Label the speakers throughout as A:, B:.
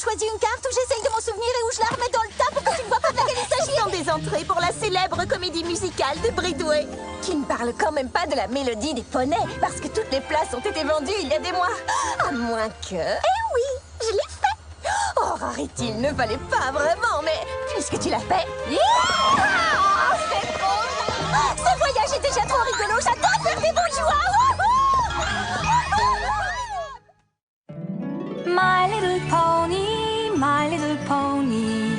A: choisi une carte où j'essaye de m'en souvenir et où je la remets dans le tas pour que tu ne vois pas de laquelle il s'agit.
B: Ce sont des entrées pour la célèbre comédie musicale de Bridway.
A: Qui ne parle quand même pas de la mélodie des poneys, parce que toutes les places ont été vendues il y a des mois. À moins que...
B: Eh oui, je l'ai fait.
A: Oh, Rarity, il ne fallait pas vraiment, mais puisque tu l'as fait... Yeah, c'est beau. Ce voyage est déjà trop rigolo, j'adore faire des bouts de joie.
C: My little pony, my little pony.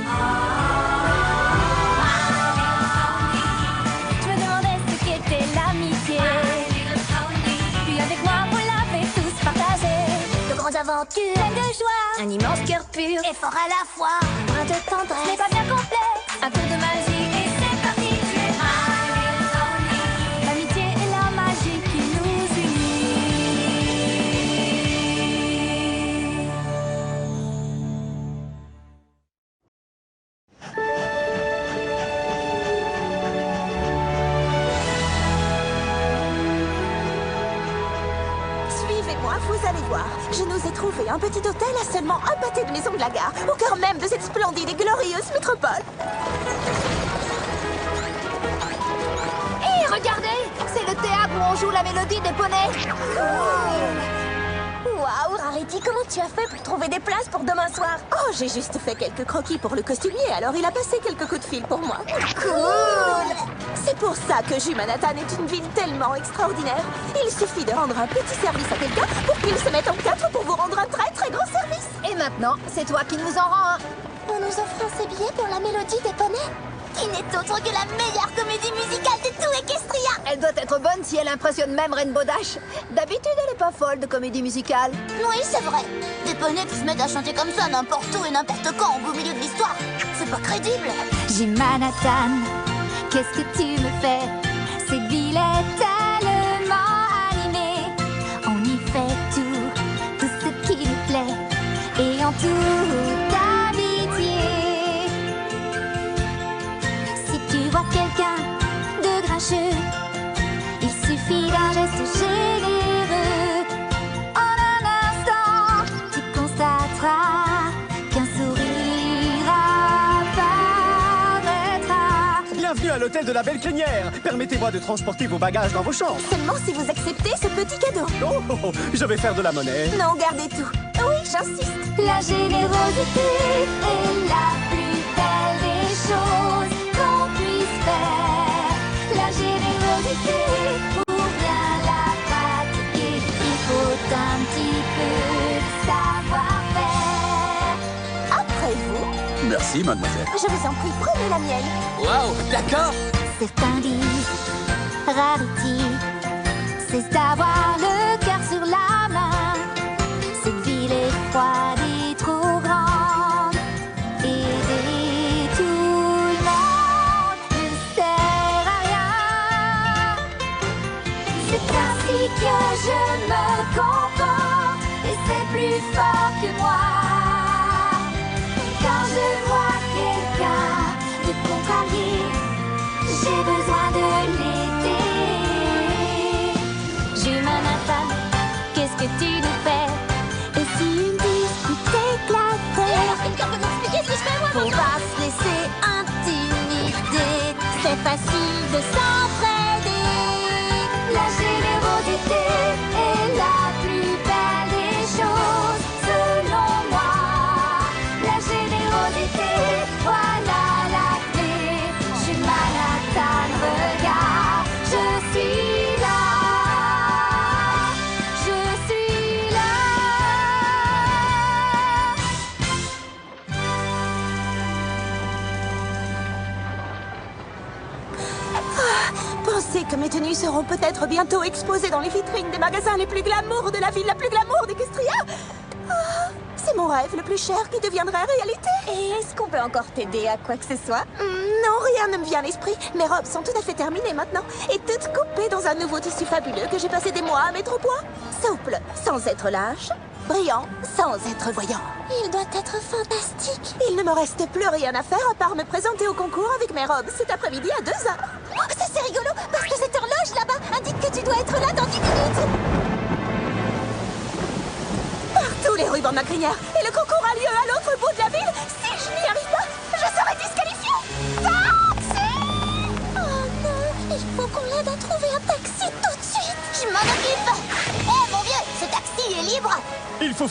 C: Je me demandais ce qu'était l'amitié. Puis avec moi, vous l'avez tous partagé.
D: De grandes aventures,
C: Pleine de joie,
D: un immense cœur pur
C: et fort à la fois.
D: un brin de
C: Ce
D: tendresse.
C: n'est pas bien complexe, un tour de magie et c'est parti. Tu es my little pony. L'amitié et la magie qui nous unit.
B: Suivez-moi, vous allez voir. Je nous ai trouvé un petit hôtel à seulement un pâté de maison de la gare, au cœur même de cette splendide et glorieuse métropole.
D: Hé, regardez, c'est le théâtre où on joue la mélodie des poneys.
A: Waouh, Rarity, comment tu as fait pour trouver des places pour demain soir?
B: Oh, j'ai juste fait quelques croquis pour le costumier, alors il a passé quelques coups de fil pour moi.
A: Cool.
B: C'est pour ça que Jumanathan est une ville tellement extraordinaire. Il suffit de rendre un petit service à quelqu'un pour qu'il se mette en quatre pour vous rendre un très très grand service.
D: Et maintenant, c'est toi qui nous en rends un.
A: En nous offrant ces billets pour la mélodie des poneys, qui n'est autre que la meilleure comédie musicale de tout Equestria.
D: Elle doit être bonne si elle impressionne même Rainbow Dash. D'habitude, elle est pas folle de comédie musicale.
A: Oui, c'est vrai. Des poneys qui se mettent à chanter comme ça n'importe où et n'importe quand au beau milieu de l'histoire. C'est pas crédible.
C: J'ai Manhattan, qu'est-ce que tu me fais? Cette ville est tellement animée. On y fait tout ce qui nous plaît. Et en toute amitié. Si tu vois quelqu'un de grincheux, il suffit d'un geste généreux. En un instant, tu constateras qu'un sourire apparaîtra.
E: Bienvenue à l'hôtel de la Belle Crinière. Permettez-moi de transporter vos bagages dans vos chambres.
B: Seulement si vous acceptez ce petit cadeau.
E: Oh, oh, oh, je vais faire de la monnaie.
B: Non, gardez tout. Oui, j'insiste.
C: La générosité est la plus belle des choses qu'on puisse faire. La générosité, pour bien la pratiquer, il faut un petit peu de savoir-faire.
B: Après vous,
F: Merci, mademoiselle.
B: je vous en prie, prenez la mienne.
F: Waouh, d'accord.
C: Certains disent Rarity, c'est d'avoir le cœur sur la main. Cette ville est froide et trop grande. Aider tout le monde ne sert à rien. C'est ainsi que je me comporte et c'est plus fort que moi. Quand je vois quelqu'un de contrarié, j'ai besoin de l'aider. J'ai Manhattan, qu'est-ce que tu nous fais? Et si une dispute éclatait?
A: Quelqu'un peut m'expliquer ce que je fais, moi?
C: Faut pas se laisser intimider, c'est facile de s'entraider. La générosité est la plus belle des choses, selon moi. La générosité, voilà la clé. Je suis Manhattan, regarde, je suis là. Je suis là.
B: Pensez que mes tenues seront peut-être bientôt exposées dans les vitrines des magasins les plus glamour de la ville, la plus glamour d'Equestria. Ah, c'est mon rêve le plus cher qui deviendrait réalité.
A: Et est-ce qu'on peut encore t'aider à quoi que ce soit?
B: Non, rien ne me vient à l'esprit. Mes robes sont tout à fait terminées maintenant et toutes coupées dans un nouveau tissu fabuleux que j'ai passé des mois à mettre au point. Souple, sans être lâche. Brillant, sans être voyant.
A: Il doit être fantastique.
B: Il ne me reste plus rien à faire à part me présenter au concours avec mes robes cet après-midi à 2h.
A: Oh, ça c'est rigolo, parce que cette horloge là-bas indique que tu dois être là dans 10 minutes.
B: Partout les rubans de ma crinière. Et le concours a lieu à l'autre bout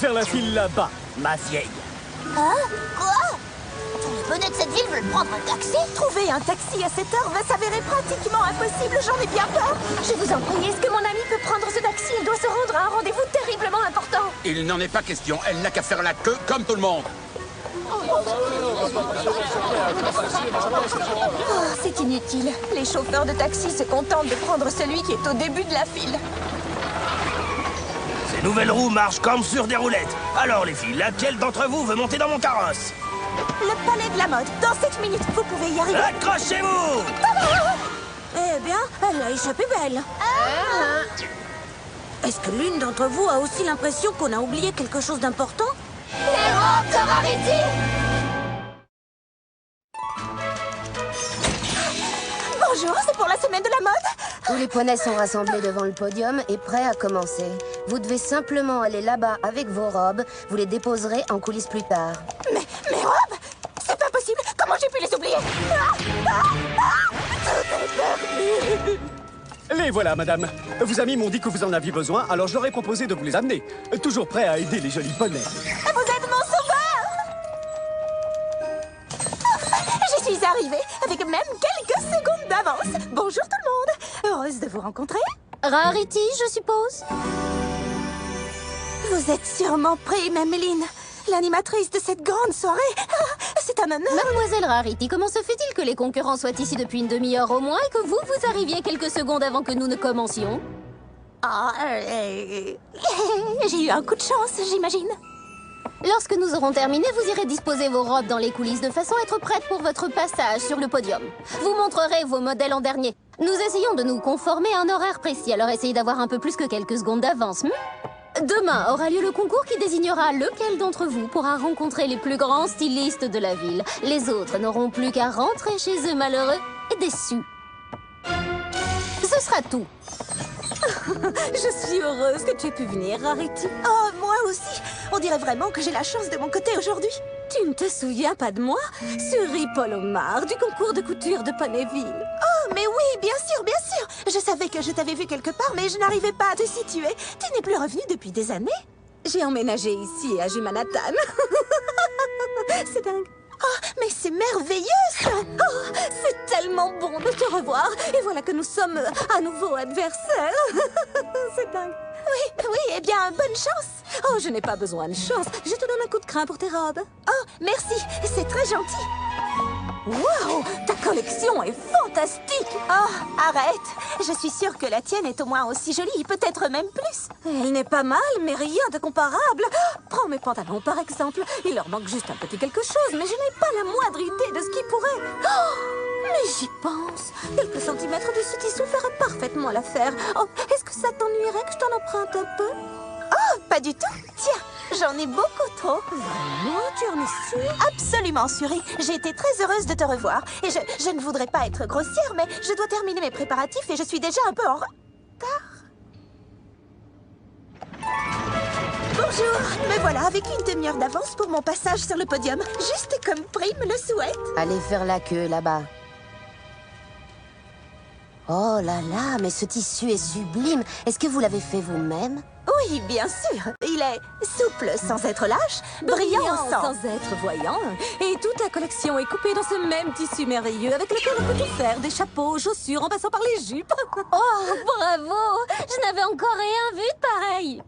E: faire la file là-bas, ma vieille.
A: Hein? Quoi? Tous les bonnets de cette ville veulent prendre un taxi?
B: Trouver un taxi à cette heure va s'avérer pratiquement impossible, j'en ai bien peur.
A: Je vous en prie, est-ce que mon amie peut prendre ce taxi? Elle doit se rendre à un rendez-vous terriblement important.
F: Il n'en est pas question. Elle n'a qu'à faire la queue comme tout le monde.
A: Oh, c'est inutile. Les chauffeurs de taxi se contentent de prendre celui qui est au début de la file.
G: Ces nouvelles roues marchent comme sur des roulettes. Alors les filles, laquelle d'entre vous veut monter dans mon carrosse?
B: Le palais de la mode, dans 7 minutes, vous pouvez y arriver.
G: Accrochez-vous!
B: Eh bien, elle a échappé belle. Est-ce que l'une d'entre vous a aussi l'impression qu'on a oublié quelque chose d'important?
A: Les robes de Rarity!
B: Bonjour, c'est pour la semaine de la mode.
H: Tous les poneys sont rassemblés devant le podium et prêts à commencer. Vous devez simplement aller là-bas avec vos robes. Vous les déposerez en coulisses plus tard.
B: Mais mes robes? C'est pas possible. Comment j'ai pu les oublier? Tout est perdu.
E: Les voilà, madame. Vos amis m'ont dit que vous en aviez besoin, alors je leur ai proposé de vous les amener. Toujours prêt à aider les jolis poneys.
B: Vous êtes mon sauveur. Je suis arrivée avec même quelques secondes d'avance. Bonjour tout le monde. Heureuse de vous rencontrer.
C: Rarity, je suppose?
B: Vous êtes sûrement Prime Emeline, l'animatrice de cette grande soirée. C'est un honneur.
C: Mademoiselle Rarity, comment se fait-il que les concurrents soient ici depuis une demi-heure au moins et que vous arriviez quelques secondes avant que nous ne commencions?
B: J'ai eu un coup de chance, j'imagine.
C: Lorsque nous aurons terminé, vous irez disposer vos robes dans les coulisses de façon à être prête pour votre passage sur le podium. Vous montrerez vos modèles en dernier. Nous essayons de nous conformer à un horaire précis, alors essayez d'avoir un peu plus que quelques secondes d'avance. Demain aura lieu le concours qui désignera lequel d'entre vous pourra rencontrer les plus grands stylistes de la ville. Les autres n'auront plus qu'à rentrer chez eux malheureux et déçus. Ce sera tout.
B: Je suis heureuse que tu aies pu venir, Rarity. Oh, moi aussi. On dirait vraiment que j'ai la chance de mon côté aujourd'hui. Tu ne te souviens pas de moi? Suri Polomar, du concours de couture de Ponyville. Oh, mais oui, bien sûr, bien sûr. Je savais que je t'avais vu quelque part, mais je n'arrivais pas à te situer. Tu n'es plus revenue depuis des années. J'ai emménagé ici, à Jumanathan. C'est dingue. Oh, mais c'est merveilleux, ça! Oh, c'est tellement bon de te revoir. Et voilà que nous sommes à nouveau adversaires. C'est dingue. Oui, eh bien, bonne chance. Oh, je n'ai pas besoin de chance. Je te donne un coup de crin pour tes robes. Oh, merci, c'est très gentil. Waouh, ta collection est fantastique. Oh, arrête. Je suis sûre que la tienne est au moins aussi jolie, peut-être même plus. Elle n'est pas mal, mais rien de comparable. Prends mes pantalons, par exemple. Il leur manque juste un petit quelque chose, mais je n'ai pas la moindre idée de ce qui pourrait. Oh, mais j'y pense. Quelques centimètres de ce tissu feraient parfaitement l'affaire. Oh, est-ce que ça t'ennuierait que je t'en emprunte un peu? Oh, pas du tout. Tiens, j'en ai beaucoup trop. Vraiment? Tu en es sûre? Absolument, Suri. J'ai été très heureuse de te revoir. Et je ne voudrais pas être grossière, mais je dois terminer mes préparatifs et je suis déjà un peu en retard. Bonjour. Me voilà avec une demi-heure d'avance pour mon passage sur le podium. Juste comme Prime le souhaite.
H: Allez faire la queue là-bas. Oh là là, mais ce tissu est sublime. Est-ce que vous l'avez fait vous-même?
B: Oui, bien sûr. Il est souple sans être lâche, brillant sans être voyant. Et toute la collection est coupée dans ce même tissu merveilleux avec lequel on peut tout faire, des chapeaux aux chaussures en passant par les jupes.
C: Oh, bravo! Je n'avais encore rien vu de pareil.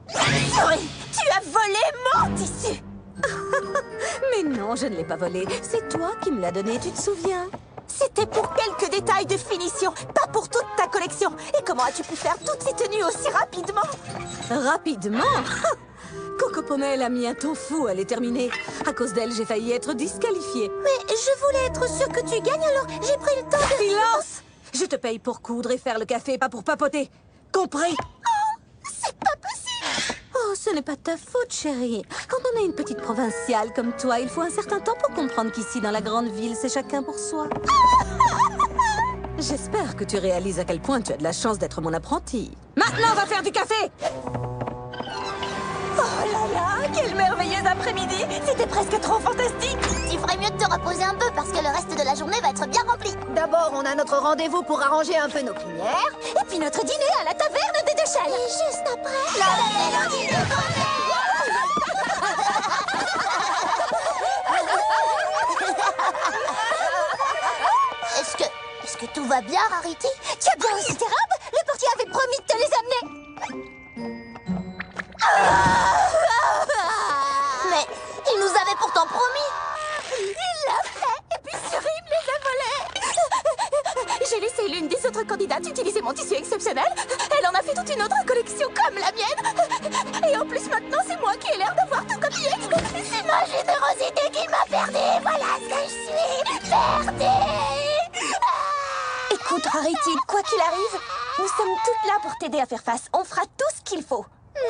B: Suri, tu as volé mon tissu. Mais non, je ne l'ai pas volé. C'est toi qui me l'as donné, tu te souviens? C'était pour quelques détails de finition, pas pour toute ta collection. Et comment as-tu pu faire toutes ces tenues aussi rapidement? Rapidement? Coco Poney a mis un temps fou à les terminer. À cause d'elle, j'ai failli être disqualifiée. Mais je voulais être sûre que tu gagnes, alors j'ai pris le temps de... Silence! Je te paye pour coudre et faire le café, pas pour papoter. Compris? Oh, c'est pas possible! Oh, ce n'est pas ta faute, chérie. Quand on est une petite provinciale comme toi, il faut un certain temps pour comprendre qu'ici, dans la grande ville, c'est chacun pour soi. J'espère que tu réalises à quel point tu as de la chance d'être mon apprenti. Maintenant, on va faire du café! Oh là là, quel merveilleux après-midi! C'était presque trop fantastique!
A: Tu ferais mieux de te reposer.
C: reposer un peu parce que le reste de la journée va être bien rempli.
A: D'abord, on a notre rendez-vous pour arranger un peu nos crinières.
B: Et puis notre dîner à la taverne des deux chaînes.
C: Et juste après...
A: La mélodie de
C: Est-ce que tout va bien, Rarity?
A: Tu as bien aussi tes robes? Le portier avait promis de te les amener.
C: Mais il nous avait pourtant promis.
B: Il l'a fait. Et puis Suri me les a volés. J'ai laissé l'une des autres candidates utiliser mon tissu exceptionnel. Elle en a fait toute une autre collection comme la mienne. Et en plus, maintenant, c'est moi qui ai l'air d'avoir tout copié.
C: C'est ma générosité qui m'a perdue. Voilà ce que je suis. Perdue.
B: Écoute, Rarity, quoi qu'il arrive, nous sommes toutes là pour t'aider à faire face. On fera tout ce qu'il faut.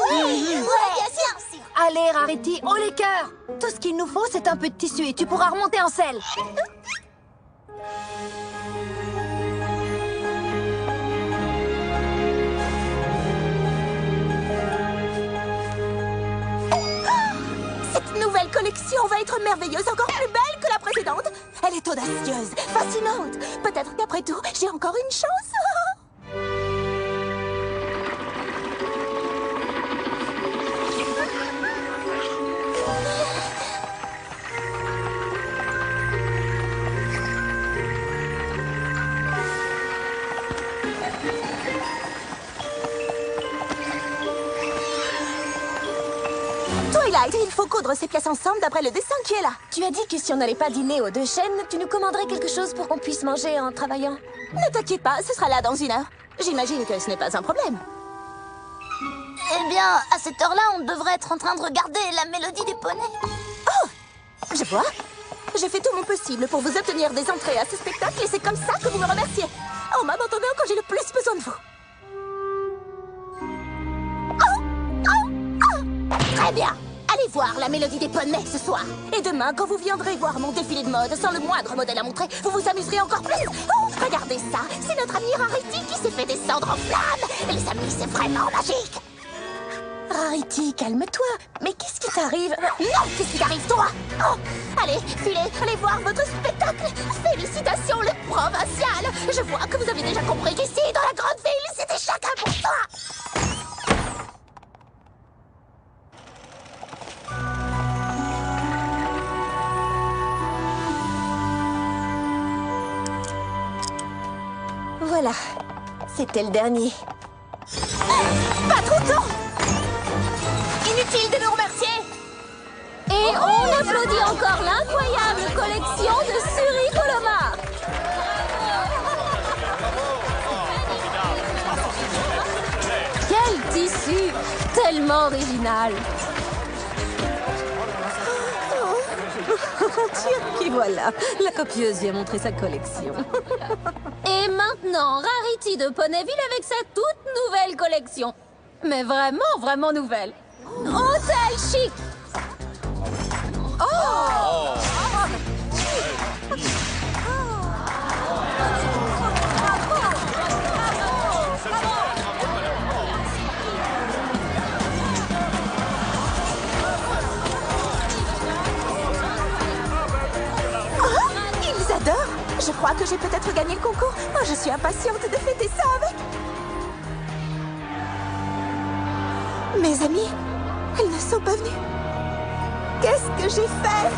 C: Oui, bien sûr.
A: Allez, Rarity, haut les cœurs. Tout ce qu'il nous faut, c'est un peu de tissu et tu pourras remonter en selle.
B: Cette nouvelle collection va être merveilleuse, encore plus belle que la précédente. Elle est audacieuse, fascinante. Peut-être qu'après tout, j'ai encore une chance. Twilight, il faut coudre ces pièces ensemble d'après le dessin qui est là.
A: Tu as dit que si on n'allait pas dîner aux deux chaînes, tu nous commanderais quelque chose pour qu'on puisse manger en travaillant.
B: Ne t'inquiète pas, ce sera là dans 1 heure. J'imagine que ce n'est pas un problème.
C: Eh bien, à cette heure-là, on devrait être en train de regarder la mélodie des poneys.
B: Oh, je vois. J'ai fait tout mon possible pour vous obtenir des entrées à ce spectacle et c'est comme ça que vous me remerciez. En m'abandonnant quand j'ai le plus besoin de vous. Très bien. Allez voir la mélodie des poneys ce soir. Et demain, quand vous viendrez voir mon défilé de mode sans le moindre modèle à montrer, vous vous amuserez encore plus. Oh, regardez ça. C'est notre ami Rarity qui s'est fait descendre en flammes. Les amis, c'est vraiment magique. Rarity, calme-toi. Mais qu'est-ce qui t'arrive? Non, qu'est-ce qui t'arrive, toi? Oh, allez, filez, allez voir votre spectacle. Félicitations, le provincial. Je vois que vous avez déjà compris qu'ici, dans la grande ville, c'était chacun pour soi. Voilà, c'était le dernier. Pas trop tôt! Inutile de nous remercier!
A: Et on applaudit encore l'incroyable collection de Suri Colomar. Quel tissu! Tellement original!
B: Et voilà, la copieuse vient montrer sa collection.
A: Et maintenant, Rarity de Ponyville avec sa toute nouvelle collection. Mais vraiment, vraiment nouvelle. Hôtel chic!
B: Ils adorent! Je crois que j'ai peut-être gagné le concours. Moi, je suis impatiente de fêter ça avec. Mes amis, elles ne sont pas venues. Qu'est-ce que j'ai fait?